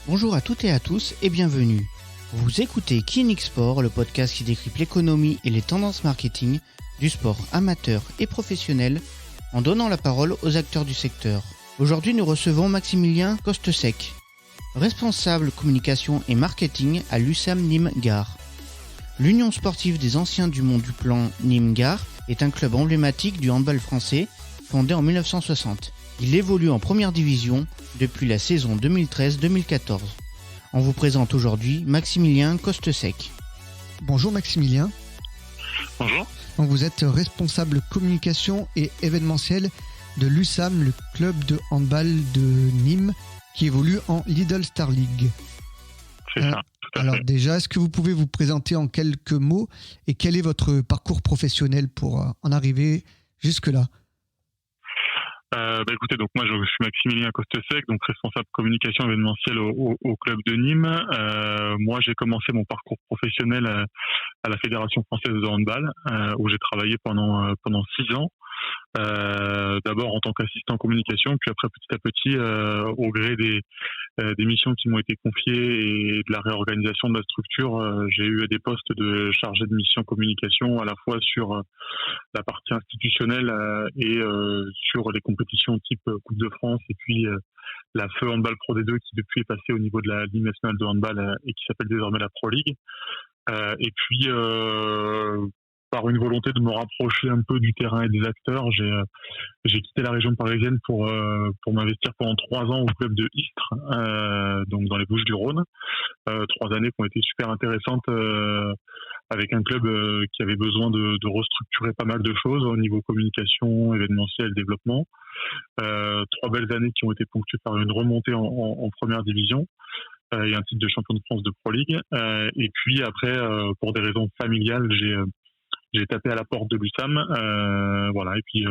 Bonjour à toutes et à tous et bienvenue. Vous écoutez Kinik Sport, le podcast qui décrypte l'économie et les tendances marketing du sport amateur et professionnel en donnant la parole aux acteurs du secteur. Aujourd'hui, nous recevons Maximilien Costesec, responsable communication et marketing à l'USAM Nîmes Gare. L'Union sportive des anciens du Mont du Plan Nîmes Gare est un club emblématique du handball français fondé en 1960. Il évolue en première division depuis la saison 2013-2014. On vous présente aujourd'hui Maximilien Costesec. Bonjour Maximilien. Bonjour. Donc vous êtes responsable communication et événementiel de l'USAM, le club de handball de Nîmes qui évolue en Lidl Star League. C'est ça, tout à Alors fait. déjà, est-ce que vous pouvez vous présenter en quelques mots et quel est votre parcours professionnel pour en arriver jusque-là ? Écoutez, donc moi je suis Maximilien Costesec, donc responsable communication événementielle au club de Nîmes. Moi j'ai commencé mon parcours professionnel à la Fédération française de handball, où j'ai travaillé pendant 6 ans. D'abord en tant qu'assistant communication, puis après petit à petit, au gré des missions qui m'ont été confiées et de la réorganisation de la structure, j'ai eu des postes de chargé de mission communication à la fois sur la partie institutionnelle et sur les compétitions type Coupe de France et puis la Feu Handball Pro D2 qui depuis est passée au niveau de la Ligue nationale de handball et qui s'appelle désormais la Pro League. Et puis par une volonté de me rapprocher un peu du terrain et des acteurs, j'ai quitté la région parisienne pour m'investir pendant 3 ans au club de Istres, donc dans les Bouches-du-Rhône. 3 années qui ont été super intéressantes avec un club qui avait besoin de restructurer pas mal de choses au niveau communication, événementiel, développement. 3 belles années qui ont été ponctuées par une remontée en première division et un titre de champion de France de Pro League. Et puis après, pour des raisons familiales, j'ai tapé à la porte de l'USAM, voilà. Et puis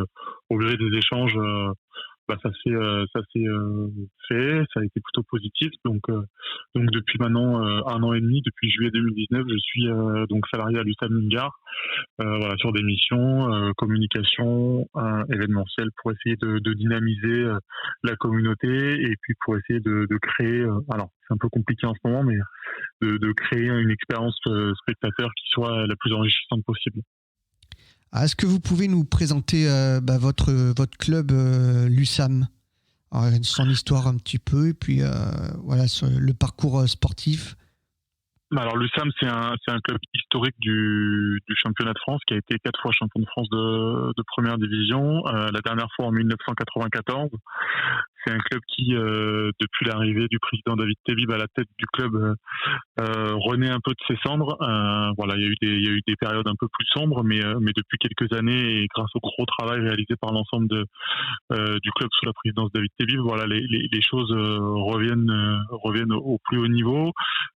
au gré des échanges, ça s'est fait, ça a été plutôt positif. Donc depuis maintenant 1 an et demi, depuis juillet 2019, je suis donc salarié à l'USAM Nîmes Gare, voilà, sur des missions communication, événementielle pour essayer de dynamiser la communauté et puis pour essayer de créer. Alors c'est un peu compliqué en ce moment, mais de créer une expérience spectateur qui soit la plus enrichissante possible. Est-ce que vous pouvez nous présenter votre club, l'USAM ? Alors, son histoire un petit peu et puis voilà, le parcours sportif. Alors l'USAM c'est un club historique du championnat de France qui a été 4 fois champion de France de première division, la dernière fois en 1994. C'est un club qui, depuis l'arrivée du président David Tébib à la tête du club, renaît un peu de ses cendres. Voilà, il y a eu des périodes un peu plus sombres, mais depuis quelques années et grâce au gros travail réalisé par l'ensemble du club sous la présidence de David Tébib, voilà, les choses reviennent au plus haut niveau.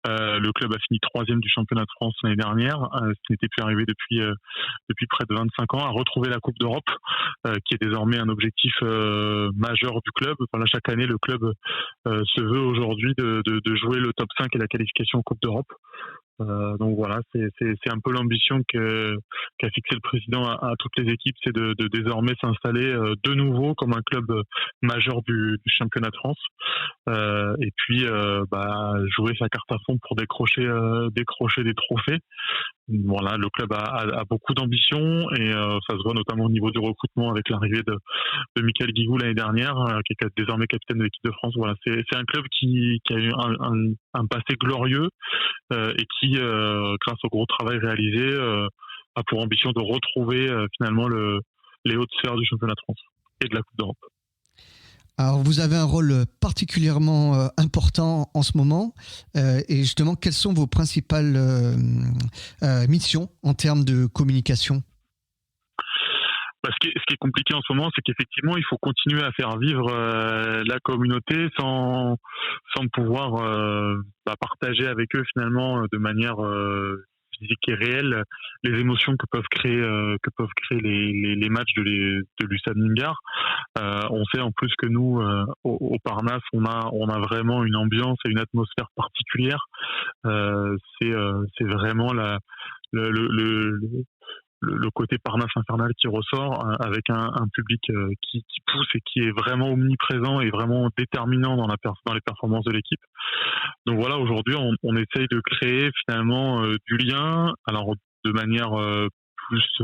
Le club a fini 3e du championnat de France l'année dernière, ce qui n'était plus arrivé depuis près de 25 ans, a retrouvé la Coupe d'Europe, qui est désormais un objectif majeur du club. Voilà, chaque année, le club se veut aujourd'hui de jouer le top 5 et la qualification en Coupe d'Europe. Donc voilà, c'est un peu l'ambition qu'a fixé le président à toutes les équipes, c'est de désormais s'installer de nouveau comme un club majeur du championnat de France, et puis jouer sa carte à fond pour décrocher des trophées. Voilà, le club a beaucoup d'ambition et ça se voit notamment au niveau du recrutement avec l'arrivée de Michael Guigou l'année dernière, qui est désormais capitaine de l'équipe de France. Voilà, c'est un club qui a eu un passé glorieux et qui, grâce au gros travail réalisé, a pour ambition de retrouver finalement les hautes sphères du championnat de France et de la Coupe d'Europe. Alors, vous avez un rôle particulièrement important en ce moment. Et justement, quelles sont vos principales missions en termes de communication ? Ce qui est compliqué en ce moment, c'est qu'effectivement, il faut continuer à faire vivre la communauté sans pouvoir partager avec eux finalement de manière physique et réelle les émotions que peuvent créer les matchs de l'USAM Nîmes Gare. On sait en plus que nous au Parnasse on a vraiment une ambiance et une atmosphère particulière. C'est vraiment le côté Parnasse infernal qui ressort, avec un public qui pousse et qui est vraiment omniprésent et vraiment déterminant dans les performances de l'équipe. Donc voilà, aujourd'hui, on essaye de créer finalement du lien, alors de manière plus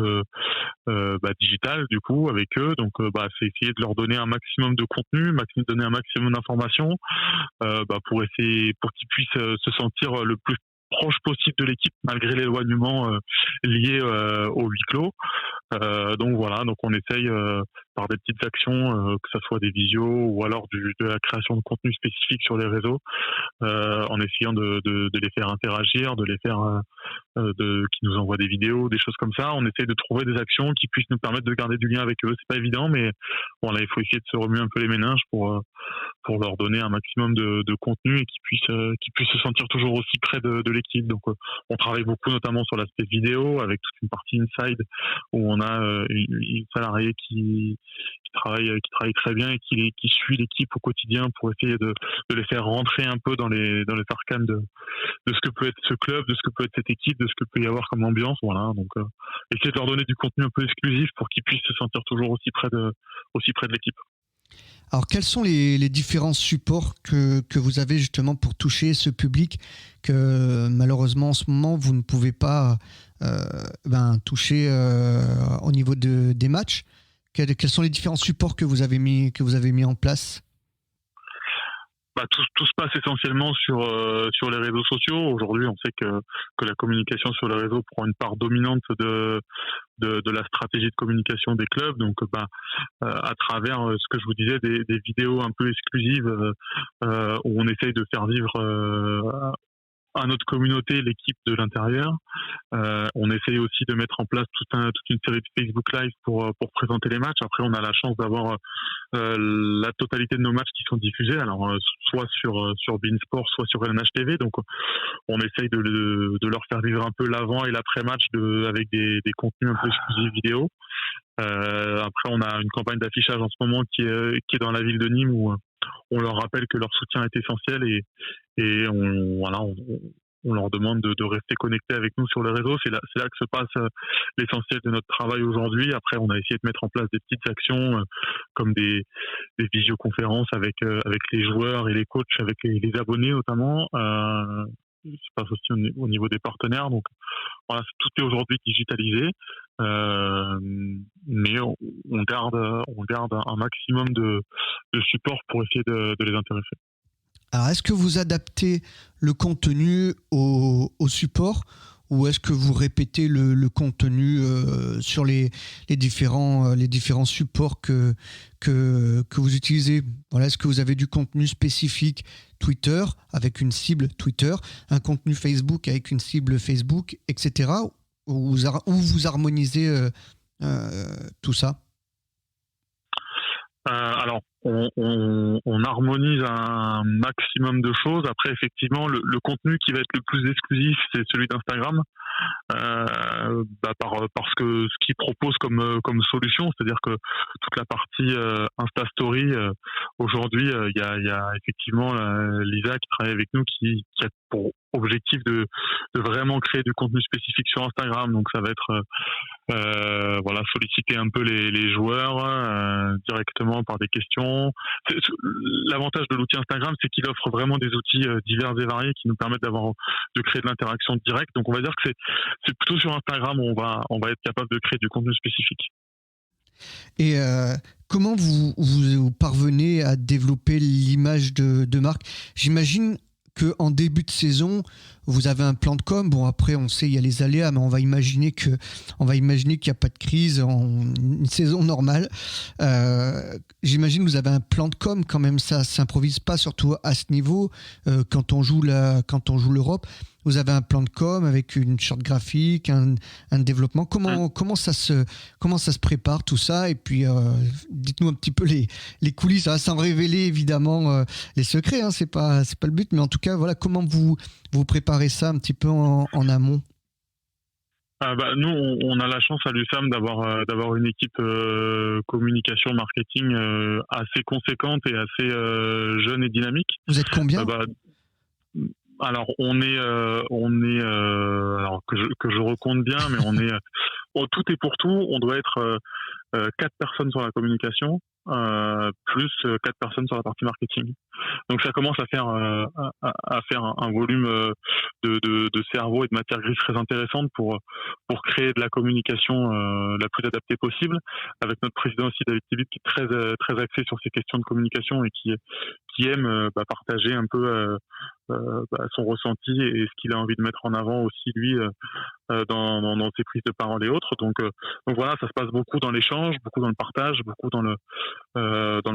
digitale du coup avec eux. Donc c'est essayer de leur donner un maximum de contenu, donner un maximum d'informations pour qu'ils puissent se sentir le plus proche possible de l'équipe malgré l'éloignement lié au huis clos. Donc voilà, donc on essaye par des petites actions, que ça soit des visios ou alors de la création de contenu spécifique sur les réseaux, en essayant de les faire interagir, de les faire qui nous envoient des vidéos, des choses comme ça. On essaye de trouver des actions qui puissent nous permettre de garder du lien avec eux. C'est pas évident, mais voilà, il faut essayer de se remuer un peu les méninges pour leur donner un maximum de contenu et qu'ils puissent se sentir toujours aussi près de l'équipe. Donc on travaille beaucoup notamment sur l'aspect vidéo avec toute une partie inside où on a une salariée qui travaille très bien et qui suit l'équipe au quotidien pour essayer de les faire rentrer un peu dans les arcanes de ce que peut être ce club, de ce que peut être cette équipe, de ce que peut y avoir comme ambiance. Voilà, donc essayer de leur donner du contenu un peu exclusif pour qu'ils puissent se sentir toujours aussi près de l'équipe. Alors, quels sont les différents supports que vous avez justement pour toucher ce public que malheureusement en ce moment vous ne pouvez pas toucher au niveau des matchs? Quels sont les différents supports que vous avez mis en place? Tout se passe essentiellement sur les réseaux sociaux. Aujourd'hui, on sait que la communication sur les réseaux prend une part dominante de la stratégie de communication des clubs. Donc, à travers ce que je vous disais, des vidéos un peu exclusives où on essaye de faire vivre à notre communauté l'équipe de l'intérieur. On essaye aussi de mettre en place toute une série de Facebook Live pour présenter les matchs. Après, on a la chance d'avoir la totalité de nos matchs qui sont diffusés, alors soit sur beIN Sport, soit sur LNH TV. Donc on essaye de leur faire vivre un peu l'avant et l'après-match avec des contenus un peu exclusifs vidéo. Après, on a une campagne d'affichage en ce moment qui est dans la ville de Nîmes où on leur rappelle que leur soutien est essentiel et on leur demande de rester connectés avec nous sur les réseaux. C'est là que se passe l'essentiel de notre travail aujourd'hui. Après, on a essayé de mettre en place des petites actions comme des visioconférences avec les joueurs et les coachs, avec les abonnés notamment. Ça se passe aussi au niveau des partenaires. Donc voilà, tout est aujourd'hui digitalisé, mais on garde un maximum de support pour essayer de les intéresser. Alors, est-ce que vous adaptez le contenu au support ou est-ce que vous répétez le contenu sur les différents supports que vous utilisez? Voilà, est-ce que vous avez du contenu spécifique Twitter avec une cible Twitter, un contenu Facebook avec une cible Facebook, etc. Ou vous harmonisez tout ça? Alors, on harmonise un maximum de choses. Après, effectivement, le contenu qui va être le plus exclusif, c'est celui d'Instagram, parce que ce qu'il propose comme solution, c'est-à-dire que toute la partie Insta Story, aujourd'hui, il y a effectivement Lisa qui travaille avec nous qui a pour objectif de vraiment créer du contenu spécifique sur Instagram. Donc ça va être solliciter un peu les joueurs directement par des questions. L'avantage de l'outil Instagram, c'est qu'il offre vraiment des outils divers et variés qui nous permettent de créer de l'interaction directe. Donc on va dire que c'est plutôt sur Instagram où on va être capable de créer du contenu spécifique. Et comment vous parvenez à développer l'image de marque? J'imagine qu'en début de saison, vous avez un plan de com. Bon, après, on sait, il y a les aléas, mais on va imaginer qu'il n'y a pas de crise en une saison normale. J'imagine que vous avez un plan de com quand même. Ça s'improvise pas, surtout à ce niveau. Quand on joue l'Europe, vous avez un plan de com avec une charte graphique, un développement. Comment ça se prépare tout ça? Et puis, dites-nous un petit peu les coulisses, sans révéler évidemment les secrets. Hein, c'est pas le but, mais en tout cas, voilà, comment vous préparez ça un petit peu en amont? Nous, on a la chance à l'USAM d'avoir une équipe communication marketing assez conséquente et assez jeune et dynamique. Vous êtes combien? Alors on est alors que je recompte bien, mais tout et pour tout, on doit être 4 personnes sur la communication, plus 4 personnes sur la partie marketing. Donc ça commence à faire un volume de cerveau et de matière grise très intéressante pour créer de la communication la plus adaptée possible, avec notre président aussi David Philippe qui est très axé sur ces questions de communication et qui aime partager un peu son ressenti et ce qu'il a envie de mettre en avant aussi lui dans ses prises de parole et autres. Donc voilà, ça se passe beaucoup dans l'échange, beaucoup dans le partage, beaucoup dans le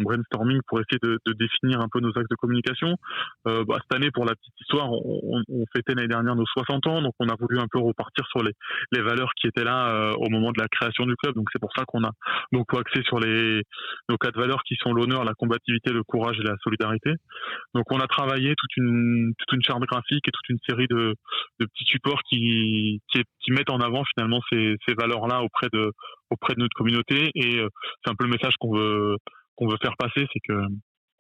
brainstorming pour essayer de définir un peu nos axes de communication. Cette année, pour la petite histoire, on fêtait l'année dernière nos 60 ans, donc on a voulu un peu repartir sur les valeurs qui étaient là au moment de la création du club. Donc c'est pour ça qu'on a beaucoup axé sur nos 4 valeurs qui sont l'honneur, la combativité, le courage et la solidarité. Donc on a travaillé toute une charte graphique et toute une série de petits supports qui mettent en avant finalement ces valeurs-là auprès de notre communauté. Et c'est un peu le message qu'on veut faire passer, c'est que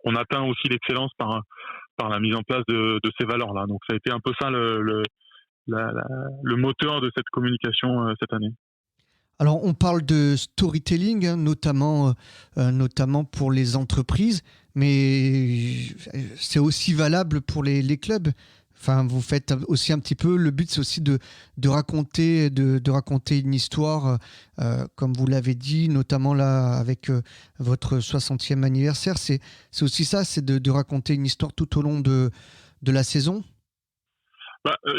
on atteint aussi l'excellence par la mise en place de ces valeurs-là. Donc ça a été un peu ça le moteur de cette communication cette année. Alors, on parle de storytelling, hein, notamment pour les entreprises, mais c'est aussi valable pour les clubs. Enfin, vous faites aussi un petit peu. Le but, c'est aussi de raconter une histoire, comme vous l'avez dit, notamment là avec votre 60e anniversaire. C'est aussi ça, c'est de raconter une histoire tout au long de la saison.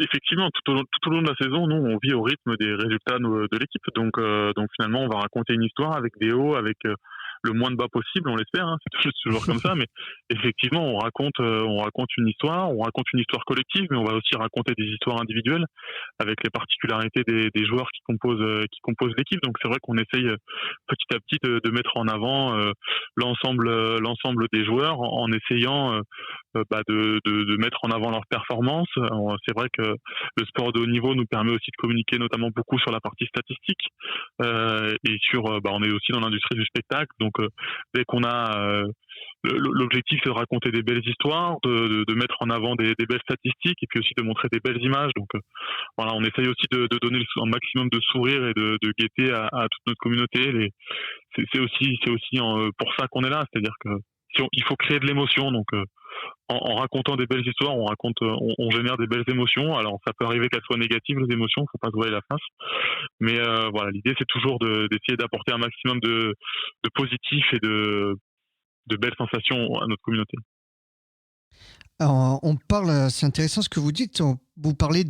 Effectivement, tout au long de la saison, nous, on vit au rythme des résultats de l'équipe. Donc finalement, on va raconter une histoire avec des hauts, avec le moins de bas possible, on l'espère. Hein, c'est toujours comme ça. Mais effectivement, on raconte une histoire collective, mais on va aussi raconter des histoires individuelles avec les particularités des joueurs qui composent l'équipe. Donc c'est vrai qu'on essaye petit à petit de mettre en avant l'ensemble des joueurs en essayant de mettre en avant leurs performances. C'est vrai que le sport de haut niveau nous permet aussi de communiquer notamment beaucoup sur la partie statistique et sur on est aussi dans l'industrie du spectacle, donc dès qu'on a l'objectif, c'est de raconter des belles histoires, de mettre en avant des belles statistiques et puis aussi de montrer des belles images. Donc voilà, on essaye aussi de donner un maximum de sourire et de gaieté à toute notre communauté. C'est aussi pour ça qu'on est là, c'est-à-dire que il faut créer de l'émotion. Donc en racontant des belles histoires, on génère des belles émotions. Alors ça peut arriver qu'elles soient négatives, les émotions, faut pas se voiler la face. Mais voilà, l'idée c'est toujours d'essayer d'apporter un maximum de positif et de belles sensations à notre communauté. Alors, on parle, c'est intéressant ce que vous dites, vous parlez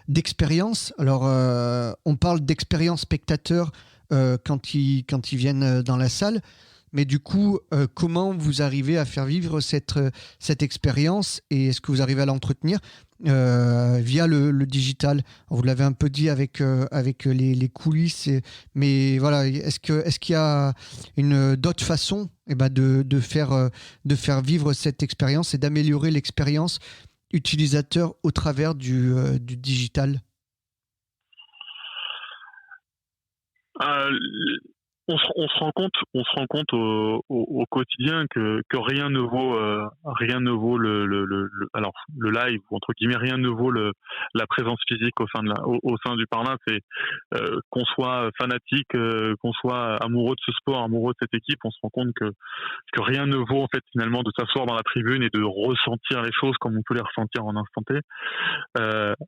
d'expérience. Alors on parle d'expérience spectateur quand ils viennent dans la salle. Mais du coup, comment vous arrivez à faire vivre cette expérience et est-ce que vous arrivez à l'entretenir via le digital? Vous l'avez un peu dit avec les coulisses, mais voilà, est-ce qu'il y a d'autres façons de faire vivre cette expérience et d'améliorer l'expérience utilisateur au travers du digital? On se rend compte au quotidien que rien ne vaut le live, ou entre guillemets rien ne vaut la présence physique au sein du Parnasse. Et qu'on soit fanatique, qu'on soit amoureux de ce sport, amoureux de cette équipe, on se rend compte que rien ne vaut en fait finalement de s'asseoir dans la tribune et de ressentir les choses comme on peut les ressentir en instant T.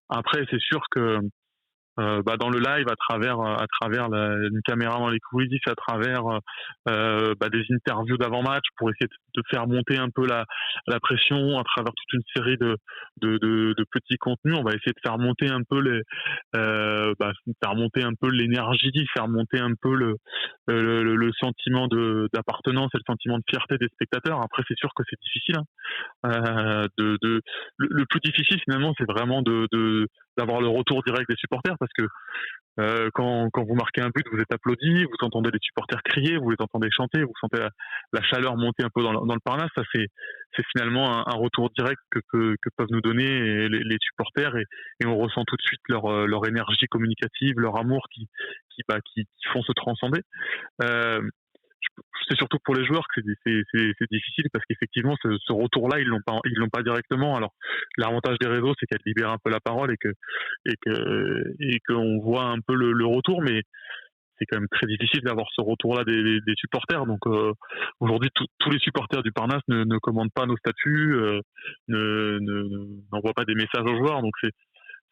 Après, c'est sûr que dans le live, à travers une caméra dans les coulisses, à travers des interviews d'avant-match pour essayer de faire monter un peu la pression, à travers toute une série de petits contenus, on va essayer de faire monter un peu l'énergie, faire monter un peu le sentiment d'appartenance et le sentiment de fierté des spectateurs. Après, c'est sûr que c'est difficile. Le plus difficile finalement, c'est vraiment d'avoir le retour direct des supporters, parce que quand vous marquez un but, vous êtes applaudi, vous entendez les supporters crier, vous les entendez chanter, vous sentez la chaleur monter un peu dans le Parnasse. Ça, c'est finalement un retour direct que peuvent nous donner les supporters, et on ressent tout de suite leur énergie communicative, leur amour qui font se transcender. C'est surtout pour les joueurs que c'est difficile, parce qu'effectivement ce retour-là ils l'ont pas directement. Alors l'avantage des réseaux, c'est qu'elle libère un peu la parole et qu'on voit un peu le retour, mais c'est quand même très difficile d'avoir ce retour-là des supporters. Donc aujourd'hui, tous les supporters du Parnasse ne commandent pas nos statuts, n'envoient pas des messages aux joueurs. Donc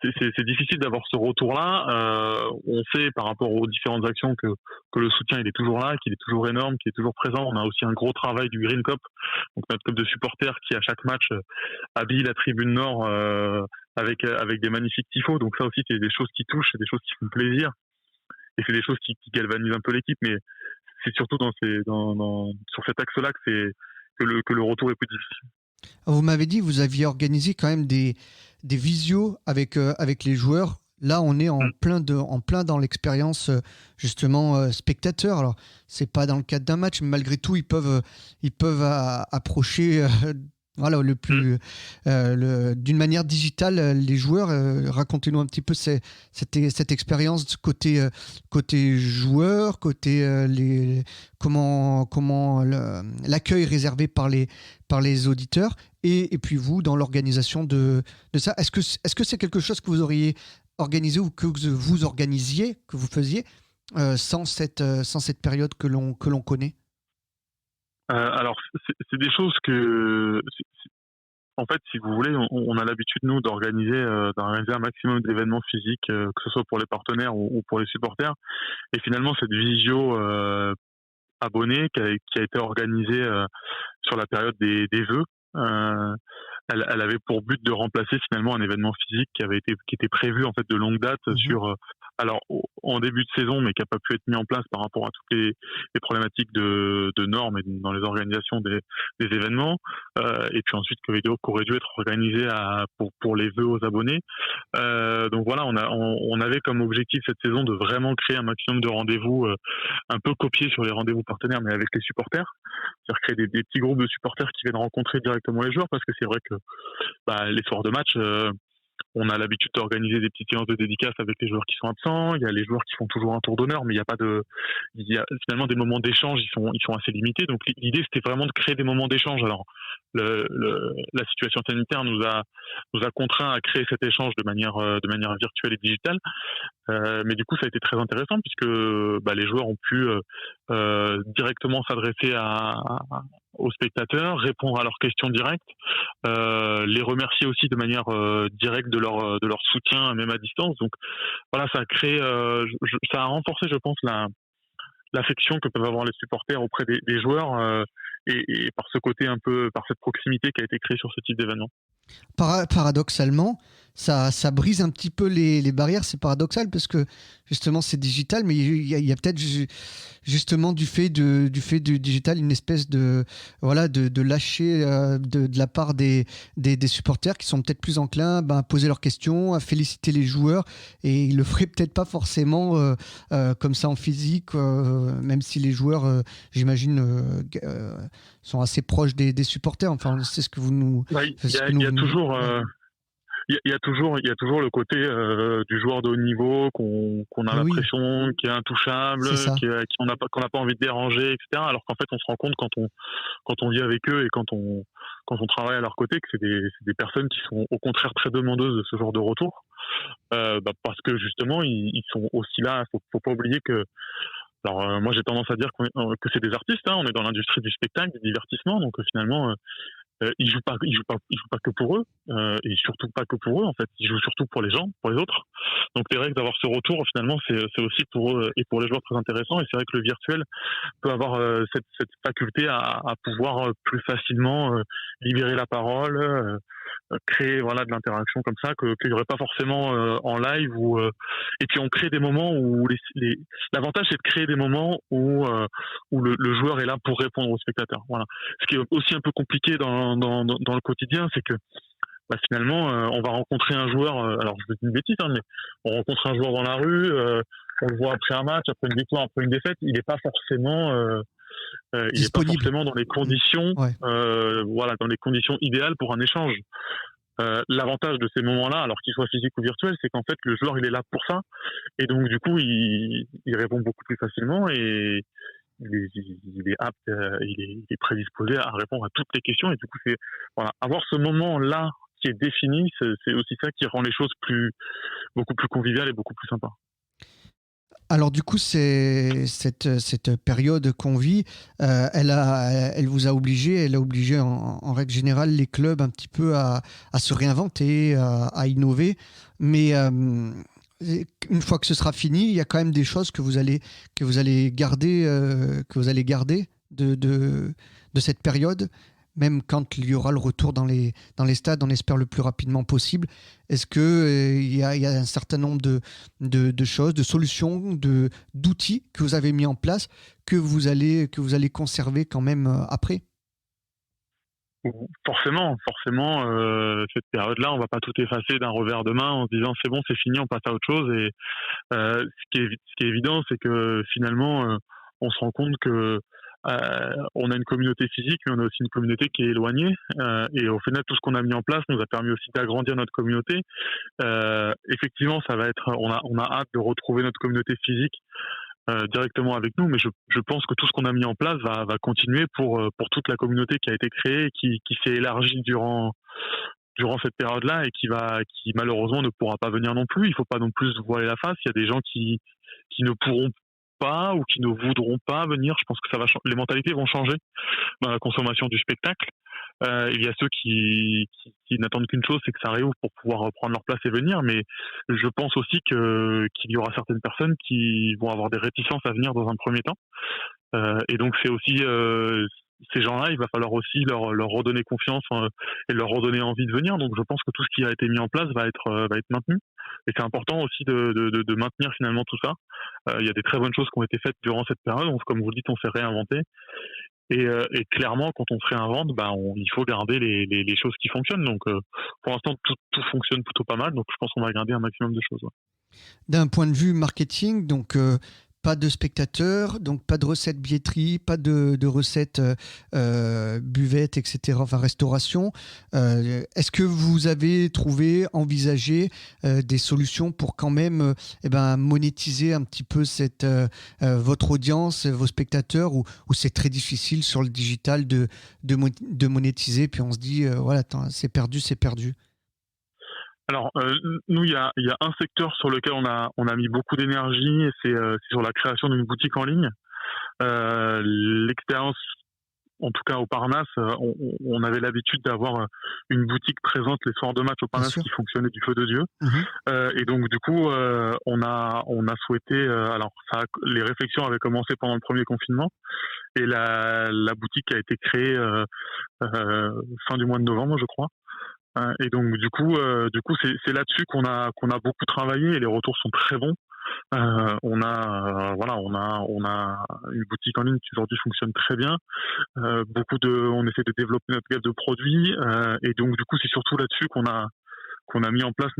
c'est difficile d'avoir ce retour-là. On sait par rapport aux différentes actions que le soutien il est toujours là, qu'il est toujours énorme, qu'il est toujours présent. On a aussi un gros travail du Green Cop, donc notre club de supporters qui à chaque match habille la tribune nord avec des magnifiques tifos. Donc ça aussi c'est des choses qui touchent, c'est des choses qui font plaisir et c'est des choses qui galvanisent un peu l'équipe. Mais c'est surtout sur cet axe-là que le retour est plus difficile. Vous m'avez dit que vous aviez organisé quand même des visios avec les joueurs. Là, on est en plein dans l'expérience justement spectateur. Alors, c'est pas dans le cadre d'un match, mais malgré tout, ils peuvent approcher voilà, d'une manière digitale les joueurs. Racontez-nous un petit peu cette expérience côté joueur, comment l'accueil réservé par les auditeurs et puis vous dans l'organisation de ça. Est-ce que c'est quelque chose que vous auriez organisé ou que vous organisiez, que vous faisiez sans cette période que l'on connaît? Alors, c'est des choses en fait, si vous voulez, on a l'habitude, nous, d'organiser un maximum d'événements physiques, que ce soit pour les partenaires ou pour les supporters. Et finalement, cette visio abonnée qui a été organisée sur la période des vœux, elle avait pour but de remplacer finalement un événement physique qui était prévu en fait de longue date en début de saison, mais qui n'a pas pu être mis en place par rapport à toutes les problématiques de normes et dans les organisations des événements, et puis ensuite qui aurait dû être organisé pour les vœux aux abonnés. Donc voilà, on avait comme objectif cette saison de vraiment créer un maximum de rendez-vous, un peu copiés sur les rendez-vous partenaires, mais avec les supporters. C'est-à-dire créer des petits groupes de supporters qui viennent rencontrer directement les joueurs, parce que c'est vrai que les soirs de match, on a l'habitude d'organiser des petites séances de dédicaces avec les joueurs qui sont absents. Il y a les joueurs qui font toujours un tour d'honneur, mais il y a finalement des moments d'échange, ils sont assez limités. Donc l'idée, c'était vraiment de créer des moments d'échange. Alors la situation sanitaire nous a contraints à créer cet échange de manière virtuelle et digitale. Mais du coup, ça a été très intéressant puisque les joueurs ont pu directement s'adresser aux spectateurs, répondre à leurs questions directes, les remercier aussi de manière directe de leur soutien, même à distance. Donc voilà, ça a créé, ça a renforcé, je pense, l'affection que peuvent avoir les supporters auprès des joueurs, et par ce côté un peu, par cette proximité qui a été créée sur ce type d'événement. Paradoxalement, ça brise un petit peu les barrières. C'est paradoxal parce que justement c'est digital, mais il y a peut-être justement du fait du digital une espèce de lâcher de la part des supporters qui sont peut-être plus enclins à poser leurs questions, à féliciter les joueurs, et ils le feraient peut-être pas forcément comme ça en physique, même si les joueurs j'imagine sont assez proches des supporters. Enfin, c'est ce que vous nous... Il y a toujours le côté du joueur de haut niveau qu'on a l'impression qui est intouchable, qu'on n'a pas envie de déranger, etc. Alors qu'en fait, on se rend compte quand on vit avec eux et quand on travaille à leur côté que c'est des personnes qui sont au contraire très demandeuses de ce genre de retour, parce que justement ils sont aussi là. Faut pas oublier que... Alors moi j'ai tendance à dire que c'est des artistes, hein, on est dans l'industrie du spectacle, du divertissement, donc finalement ils jouent pas que pour eux, et surtout pas que pour eux en fait, ils jouent surtout pour les gens, pour les autres. Donc c'est vrai que d'avoir ce retour finalement c'est aussi pour eux et pour les joueurs très intéressant, et c'est vrai que le virtuel peut avoir cette faculté à pouvoir plus facilement libérer la parole, créer de l'interaction comme ça qu'il n'y aurait pas forcément en live, et puis on crée des moments où l'avantage c'est de créer des moments où le joueur est là pour répondre aux spectateurs. Voilà. Ce qui est aussi un peu compliqué dans le quotidien, c'est que finalement on va rencontrer un joueur, alors je vais dire une bêtise, hein, mais on rencontre un joueur dans la rue, on le voit après un match, après une victoire, après une défaite, il n'est pas forcément dans les conditions dans les conditions idéales pour un échange. L'avantage de ces moments-là, alors qu'ils soient physiques ou virtuels, c'est qu'en fait le joueur il est là pour ça, et donc du coup il répond beaucoup plus facilement, et il est apte, il est prédisposé à répondre à toutes les questions, et du coup c'est avoir ce moment-là qui est défini, c'est aussi ça qui rend les choses beaucoup plus conviviales et beaucoup plus sympas. Alors du coup, cette période qu'on vit, elle vous a obligé, elle a obligé en règle générale les clubs un petit peu à se réinventer, à innover. Mais une fois que ce sera fini, il y a quand même des choses que vous allez garder, de cette période, même quand il y aura le retour dans les stades, on espère le plus rapidement possible. Est-ce que il y a un certain nombre de choses, de solutions, d'outils que vous avez mis en place que vous allez conserver quand même après? Forcément, cette période-là, on va pas tout effacer d'un revers de main en se disant c'est bon, c'est fini, on passe à autre chose. Et ce qui est évident, c'est que finalement, on se rend compte que on a une communauté physique, mais on a aussi une communauté qui est éloignée. Et au final, tout ce qu'on a mis en place nous a permis aussi d'agrandir notre communauté. Effectivement, on a hâte de retrouver notre communauté physique directement avec nous, mais je pense que tout ce qu'on a mis en place va continuer pour toute la communauté qui a été créée, qui s'est élargie durant cette période-là et qui malheureusement ne pourra pas venir non plus. Il faut pas non plus se voiler la face. Il y a des gens qui ne pourront pas ou qui ne voudront pas venir. Je pense que les mentalités vont changer dans la consommation du spectacle. Il y a ceux qui n'attendent qu'une chose, c'est que ça réouvre pour pouvoir prendre leur place et venir. Mais je pense aussi qu'il y aura certaines personnes qui vont avoir des réticences à venir dans un premier temps. Et donc c'est aussi ces gens-là, il va falloir aussi leur redonner confiance et leur redonner envie de venir. Donc je pense que tout ce qui a été mis en place va être maintenu. Et c'est important aussi de maintenir finalement tout ça. Il y a des très bonnes choses qui ont été faites durant cette période. Comme vous le dites, on s'est réinventé. Et clairement, quand on se réinvente, il faut garder les choses qui fonctionnent. Donc pour l'instant, tout fonctionne plutôt pas mal. Donc je pense qu'on va garder un maximum de choses. Ouais. D'un point de vue marketing, donc pas de spectateurs, donc pas de recettes billetterie, pas de recettes buvettes, etc., enfin restauration. Est-ce que vous avez envisagé des solutions pour quand même monétiser un petit peu votre audience, vos spectateurs, ou c'est très difficile sur le digital de monétiser, puis on se dit, voilà, attends, c'est perdu. Alors, nous, il y a un secteur sur lequel on a mis beaucoup d'énergie, et c'est sur la création d'une boutique en ligne. L'expérience, en tout cas au Parnasse, on avait l'habitude d'avoir une boutique présente les soirs de match au Parnasse qui fonctionnait du feu de Dieu. Et donc, du coup, on a souhaité. Les réflexions avaient commencé pendant le premier confinement, et la boutique a été créée fin du mois de novembre, je crois. Et donc du coup c'est là-dessus qu'on a beaucoup travaillé, et les retours sont très bons. On a une boutique en ligne qui aujourd'hui fonctionne très bien. On essaie de développer notre gamme de produits, et donc du coup c'est surtout là-dessus qu'on a mis en place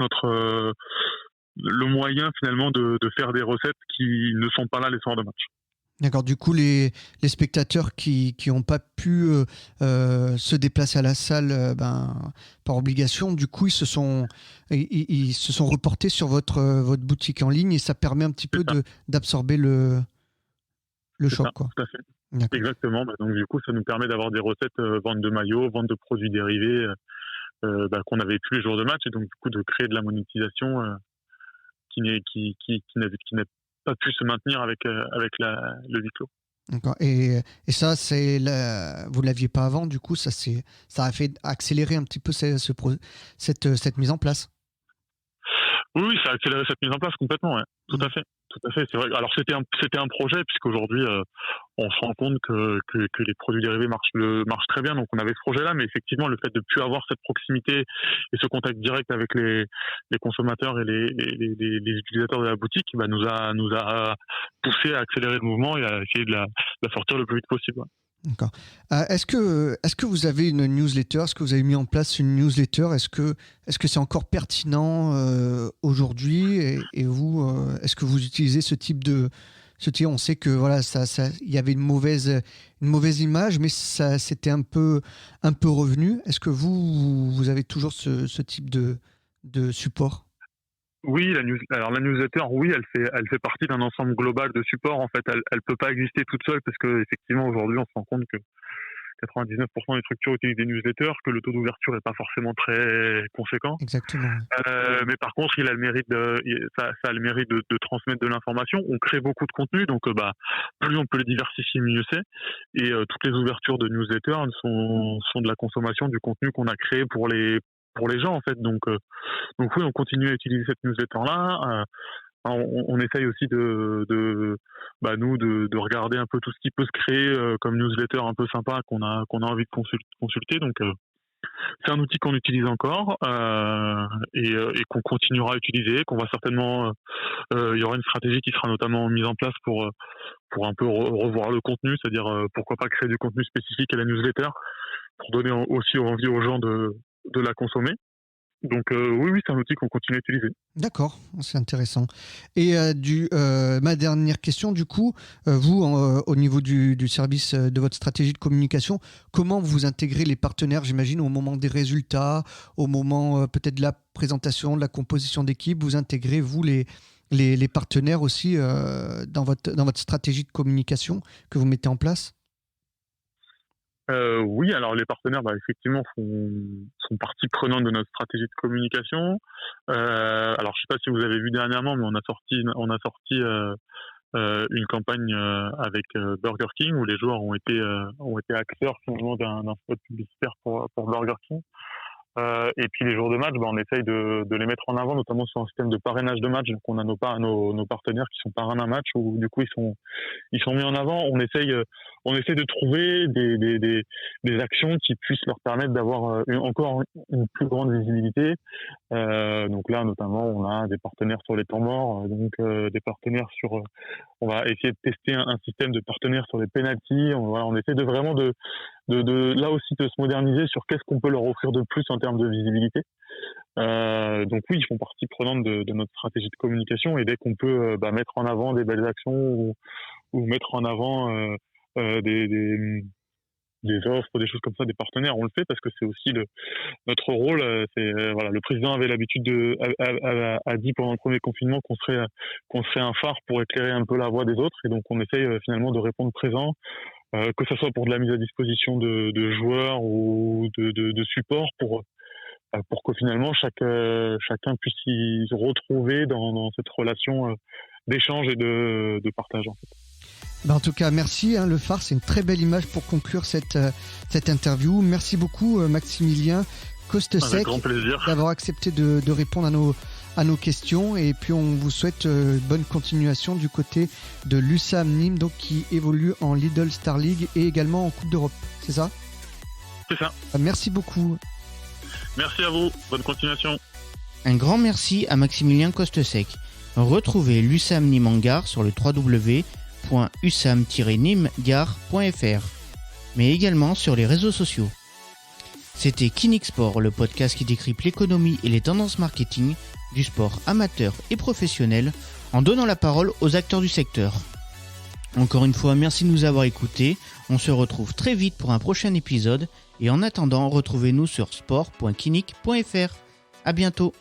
le moyen finalement de faire des recettes qui ne sont pas là les soirs de match. D'accord, du coup, les spectateurs qui n'ont pas pu se déplacer à la salle par obligation, du coup, ils se sont reportés sur votre boutique en ligne, et ça permet un petit peu d'absorber le choc. Quoi. Tout à fait. D'accord. Exactement. Donc, du coup, ça nous permet d'avoir des recettes vente de maillots, vente de produits dérivés qu'on n'avait plus les jours de match, et donc, du coup, de créer de la monétisation qui n'a pas pu se maintenir avec le huis clos. D'accord. Et ça, vous ne l'aviez pas avant, du coup, ça a fait accélérer un petit peu cette mise en place. Oui, ça a accéléré cette mise en place complètement, ouais. Tout à fait. C'est vrai. Alors c'était un projet, puisqu'aujourd'hui on se rend compte que les produits dérivés marchent très bien. Donc on avait ce projet-là, mais effectivement le fait de plus avoir cette proximité et ce contact direct avec les consommateurs et les utilisateurs de la boutique, nous a poussé à accélérer le mouvement et à essayer de la sortir le plus vite possible. Ouais. D'accord. Est-ce que vous avez une newsletter? Est-ce que vous avez mis en place une newsletter? Est-ce que c'est encore pertinent aujourd'hui? Et vous, est-ce que vous utilisez ce type? On sait que voilà, il y avait une mauvaise image, mais ça c'était un peu revenu. Est-ce que vous avez toujours ce type de support? Oui, la newsletter, oui, elle fait partie d'un ensemble global de supports. En fait, elle peut pas exister toute seule, parce que effectivement aujourd'hui, on se rend compte que 99% des structures utilisent des newsletters, que le taux d'ouverture est pas forcément très conséquent. Exactement. Mais par contre, il a le mérite ça a le mérite de transmettre de l'information. On crée beaucoup de contenu, donc plus on peut le diversifier, mieux c'est. Et toutes les ouvertures de newsletters sont de la consommation du contenu qu'on a créé pour les gens en fait. Donc oui, on continue à utiliser cette newsletter là. On essaye aussi de regarder un peu tout ce qui peut se créer comme newsletter un peu sympa qu'on a envie de consulter. Donc c'est un outil qu'on utilise encore et qu'on continuera à utiliser, qu'on va certainement il y aura une stratégie qui sera notamment mise en place pour un peu revoir le contenu, c'est-à-dire pourquoi pas créer du contenu spécifique à la newsletter pour donner aussi envie aux gens de la consommer. Donc oui, c'est un outil qu'on continue à utiliser. D'accord, c'est intéressant. Et ma dernière question, du coup, vous, au niveau du service de votre stratégie de communication, comment vous intégrez les partenaires, j'imagine, au moment des résultats, au moment peut-être de la présentation, de la composition d'équipe, vous intégrez, vous, les partenaires aussi dans votre stratégie de communication que vous mettez en place ? Oui, alors les partenaires, effectivement, sont partie prenante de notre stratégie de communication. Alors, je sais pas si vous avez vu dernièrement, mais on a sorti une campagne avec Burger King où les joueurs ont été acteurs finalement d'un spot publicitaire pour Burger King. Et puis les jours de match, on essaye de les mettre en avant, notamment sur un système de parrainage de match. Donc on a nos partenaires qui sont parrains d'un match où du coup ils sont mis en avant. On essaye de trouver des actions qui puissent leur permettre d'avoir encore une plus grande visibilité. Donc là notamment on a des partenaires sur les temps morts, des partenaires sur. On va essayer de tester un système de partenaires sur les penalties. On essaie de vraiment de là aussi de se moderniser sur qu'est-ce qu'on peut leur offrir de plus en termes de visibilité. Donc oui, ils font partie prenante de notre stratégie de communication et dès qu'on peut mettre en avant des belles actions ou mettre en avant des offres, des choses comme ça, des partenaires, on le fait parce que c'est aussi notre rôle. Le président avait l'habitude a dit pendant le premier confinement qu'on serait un phare pour éclairer un peu la voie des autres et donc on essaye finalement de répondre présent. Que ce soit pour de la mise à disposition de joueurs ou de support pour que finalement chacun puisse s'y retrouver dans cette relation d'échange et de partage en fait. En tout cas, merci. Le phare, c'est une très belle image pour conclure cette interview. Merci beaucoup, Maximilien Costesec, avec grand plaisir, d'avoir accepté de répondre à nos questions. Et puis, on vous souhaite bonne continuation du côté de l'USAM Nîmes, donc qui évolue en Lidl Star League et également en Coupe d'Europe. C'est ça ? C'est ça. Merci beaucoup. Merci à vous. Bonne continuation. Un grand merci à Maximilien Costesec. Retrouvez l'USAM Nîmes en gare sur le www.usam-nimegare.fr, mais également sur les réseaux sociaux. C'était Kinix Sport, le podcast qui décrypte l'économie et les tendances marketing du sport amateur et professionnel en donnant la parole aux acteurs du secteur. Encore une fois, merci de nous avoir écoutés. On se retrouve très vite pour un prochain épisode et en attendant, retrouvez-nous sur sport.kinix.fr. À bientôt.